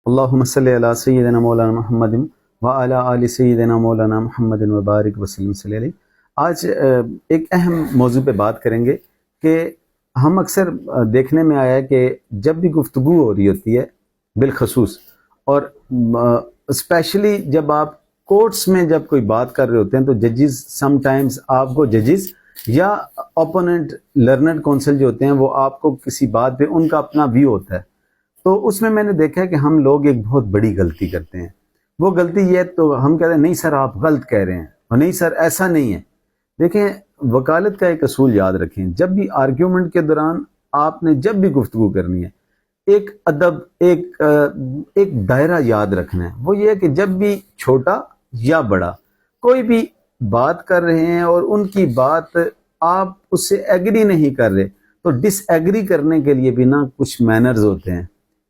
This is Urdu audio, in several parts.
اللہم صلی علی سیدنا مولانا محمد وعلی آل سیدنا مولانا محمد وبارک وسلم صلی علیہ۔ آج ایک اہم موضوع پہ بات کریں گے کہ ہم اکثر دیکھنے میں آیا ہے کہ جب بھی گفتگو ہو رہی ہوتی ہے بالخصوص، اور اسپیشلی جب آپ کورٹس میں جب کوئی بات کر رہے ہوتے ہیں تو ججز سم ٹائمز آپ کو ججز یا اپوننٹ لرنڈ کونسل جو ہوتے ہیں وہ آپ کو کسی بات پہ ان کا اپنا ویو ہوتا ہے، تو اس میں نے دیکھا ہے کہ ہم لوگ ایک بہت بڑی غلطی کرتے ہیں۔ وہ غلطی یہ ہے تو ہم کہتے ہیں نہیں سر آپ غلط کہہ رہے ہیں، اور نہیں سر ایسا نہیں ہے۔ دیکھیں، وکالت کا ایک اصول یاد رکھیں، جب بھی آرگیومنٹ کے دوران آپ نے جب بھی گفتگو کرنی ہے، ایک ادب ایک دائرہ یاد رکھنا ہے۔ وہ یہ ہے کہ جب بھی چھوٹا یا بڑا کوئی بھی بات کر رہے ہیں اور ان کی بات آپ اس سے ایگری نہیں کر رہے، تو ڈس ایگری کرنے کے لیے بھی نا کچھ مینرز ہوتے ہیں۔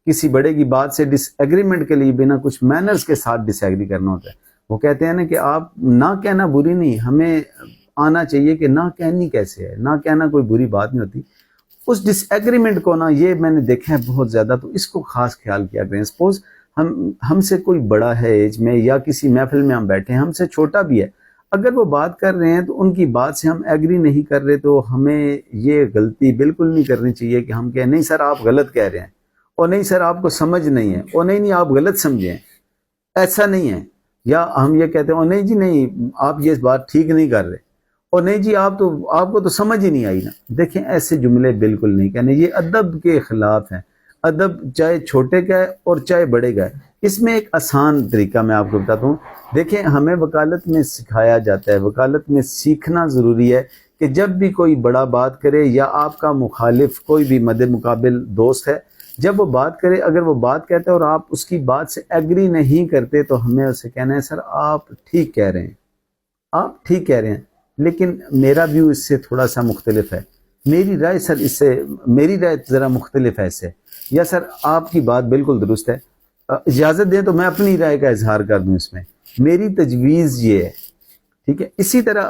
کسی بڑے کی بات سے ڈس ایگریمنٹ کے لیے بھی نا کچھ مینرز کے ساتھ ڈس ایگری کرنا ہوتا ہے۔ وہ کہتے ہیں نا کہ آپ نہ کہنا بری نہیں، ہمیں آنا چاہیے کہ نہ کہنی کیسے ہے، نہ کہنا کوئی بری بات نہیں ہوتی۔ اس ڈس ایگریمنٹ کو نا، یہ میں نے دیکھا ہے بہت زیادہ، تو اس کو خاص خیال کیا کریں۔ سپوز ہم سے کوئی بڑا ہے ایج میں، یا کسی محفل میں ہم بیٹھے ہیں، ہم سے چھوٹا بھی ہے، اگر وہ بات کر رہے ہیں تو ان کی بات سے ہم ایگری نہیں کر رہے، تو ہمیں یہ غلطی بالکل نہیں کرنی چاہیے کہ ہم کہیں نہیں سر آپ غلط کہہ رہے ہیں، اور نہیں سر آپ کو سمجھ نہیں ہے، اور نہیں آپ غلط سمجھیں، ایسا نہیں ہے۔ یا ہم یہ کہتے ہیں اور نہیں جی نہیں آپ یہ بات ٹھیک نہیں کر رہے، اور نہیں جی آپ کو تو سمجھ ہی نہیں آئی نا۔ دیکھیں، ایسے جملے بالکل نہیں کہنے، یہ ادب کے خلاف ہیں۔ ادب چاہے چھوٹے کا ہے اور چاہے بڑے کا ہے۔ اس میں ایک آسان طریقہ میں آپ کو بتاتا ہوں۔ دیکھیں، ہمیں وکالت میں سکھایا جاتا ہے، وکالت میں سیکھنا ضروری ہے کہ جب بھی کوئی بڑا بات کرے یا آپ کا مخالف کوئی بھی مد مقابل دوست ہے، جب وہ بات کرے، اگر وہ بات کہتا ہے اور آپ اس کی بات سے ایگری نہیں کرتے، تو ہمیں اسے کہنا ہے سر آپ ٹھیک کہہ رہے ہیں، آپ ٹھیک کہہ رہے ہیں، لیکن میرا ویو اس سے تھوڑا سا مختلف ہے، میری رائے سر اس سے، میری رائے ذرا مختلف ہے اس سے، یا سر آپ کی بات بالکل درست ہے، اجازت دیں تو میں اپنی رائے کا اظہار کر دوں، اس میں میری تجویز یہ ہے، ٹھیک ہے۔ اسی طرح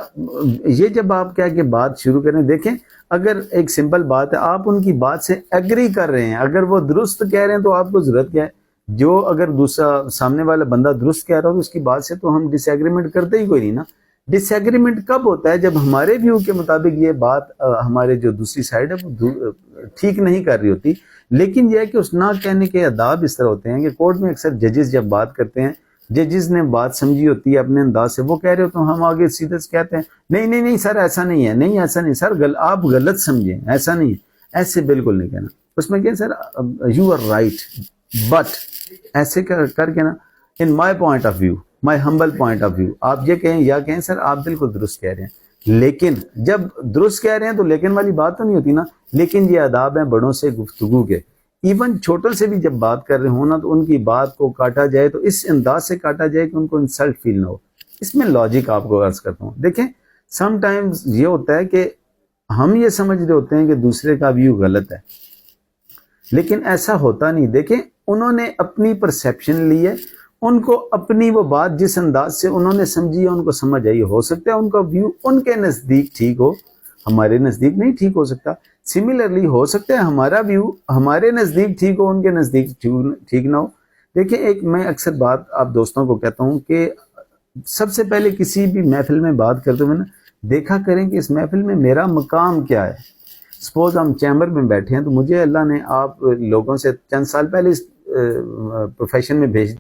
یہ جب آپ کہہ کے بات شروع کریں، دیکھیں اگر ایک سمپل بات ہے، آپ ان کی بات سے ایگری کر رہے ہیں، اگر وہ درست کہہ رہے ہیں تو آپ کو ضرورت کیا ہے، جو اگر دوسرا سامنے والا بندہ درست کہہ رہا ہو تو اس کی بات سے تو ہم ڈس ایگریمنٹ کرتے ہی کوئی نہیں نا۔ ڈس ایگریمنٹ کب ہوتا ہے؟ جب ہمارے ویو کے مطابق یہ بات ہمارے جو دوسری سائڈ ہے وہ ٹھیک نہیں کر رہی ہوتی، لیکن یہ ہے کہ اس نہ کہنے کے آداب اس طرح ہوتے ہیں کہ کورٹ میں اکثر ججز جب بات کرتے ہیں، ججز نے بات سمجھی ہوتی ہے اپنے انداز سے، وہ کہہ رہے ہوتے ہیں، ہم آگے سیدھے سے کہتے ہیں نہیں نہیں نہیں سر ایسا نہیں ہے، نہیں ایسا نہیں سر، آپ غلط سمجھیں، ایسا نہیں ہے، ایسے بالکل نہیں کہنا۔ اس میں کہیں sir you are right but, ایسے کر کے نا، in my point of view, my humble point of view, آپ یہ کہیں یا کہیں سر آپ بالکل درست کہہ رہے ہیں، لیکن جب درست کہہ رہے ہیں تو لیکن والی بات تو نہیں ہوتی نا۔ لیکن یہ آداب ہیں بڑوں سے گفتگو کے، ایون چھوٹوں سے بھی جب بات کر رہے ہوں نا تو ان کی بات کو کاٹا جائے تو اس انداز سے کاٹا جائے کہ ان کو انسلٹ فیل نہ ہو۔ اس میں لاجک آپ کو عرض کرتا ہوں۔ دیکھیں، سم ٹائمز یہ ہوتا ہے کہ ہم یہ سمجھ رہے ہوتے ہیں کہ دوسرے کا ویو غلط ہے، لیکن ایسا ہوتا نہیں۔ دیکھیں، انہوں نے اپنی پرسیپشن لی ہے، ان کو اپنی وہ بات جس انداز سے انہوں نے سمجھی ہے ان کو سمجھ آئی، ہو سکتا ہے ان کا ویو ان کے نزدیک ٹھیک ہو، ہمارے نزدیک نہیں ٹھیک ہو سکتا۔ سملرلی ہو سکتا ہے ہمارا ویو ہمارے نزدیک ٹھیک ہو، ان کے نزدیک ٹھیک نہ ہو۔ دیکھیں، ایک میں اکثر بات آپ دوستوں کو کہتا ہوں کہ سب سے پہلے کسی بھی محفل میں بات کرتے ہوئے نا دیکھا کریں کہ اس محفل میں میرا مقام کیا ہے۔ سپوز ہم چیمبر میں بیٹھے ہیں تو مجھے اللہ نے آپ لوگوں سے چند سال پہلے اس پروفیشن میں بھیج